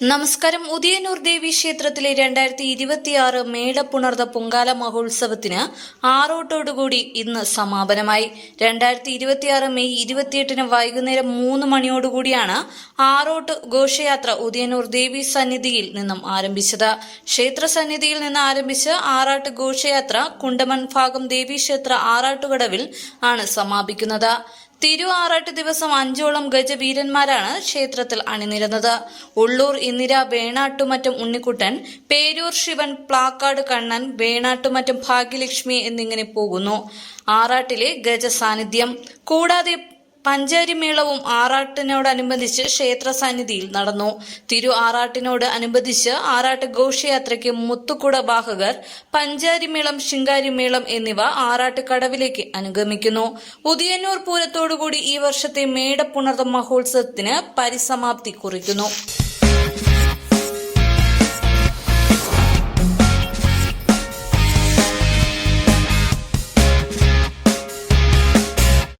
നമസ്കാരം. ഉദയന്നൂർ ദേവി ക്ഷേത്രത്തിലെ 2026 മേടപ്പുണർന്ന പൊങ്കാല മഹോത്സവത്തിന് ആറോട്ടോടുകൂടി ഇന്ന് സമാപനമായി. 2026 മെയ് 28 വൈകുന്നേരം 3 മണിയോടുകൂടിയാണ് ആറോട്ട് ഘോഷയാത്ര ഉദയന്നൂർ ദേവി സന്നിധിയിൽ നിന്നും ആരംഭിച്ചത്. ക്ഷേത്ര സന്നിധിയിൽ നിന്ന് ആരംഭിച്ച് ആറാട്ട് ഘോഷയാത്ര കുണ്ടമൺ ഭാഗം ദേവീക്ഷേത്ര ആറാട്ടുകടവിൽ ആണ് സമാപിക്കുന്നത്. തിരു ആറാട്ട് ദിവസം 5ഓളം ഗജവീരന്മാരാണ് ക്ഷേത്രത്തിൽ അണിനിരന്നത്. ഉള്ളൂർ ഇന്ദിര, വേണാട്ടുമറ്റം ഉണ്ണിക്കുട്ടൻ, പേരൂർ ശിവൻ, പ്ലാക്കാട് കണ്ണൻ, വേണാട്ടുമറ്റം ഭാഗ്യലക്ഷ്മി എന്നിങ്ങനെ പോകുന്നു ആറാട്ടിലെ ഗജസാന്നിധ്യം. കൂടാതെ പഞ്ചാരിമേളവും ആറാട്ടിനോടനുബന്ധിച്ച് ക്ഷേത്ര സന്നിധിയിൽ നടന്നു. തിരു ആറാട്ടിനോട് അനുബന്ധിച്ച് ആറാട്ട് ഘോഷയാത്രയ്ക്ക് മുത്തുകുട വാഹകർ, പഞ്ചാരിമേളം, ശിങ്കാരിമേളം എന്നിവ ആറാട്ട് കടവിലേക്ക് അനുഗമിക്കുന്നു. ഉദയന്നൂർ പൂരത്തോടുകൂടി ഈ വർഷത്തെ മേടപ്പുണർന്ന മഹോത്സവത്തിന് പരിസമാപ്തി കുറിക്കുന്നു.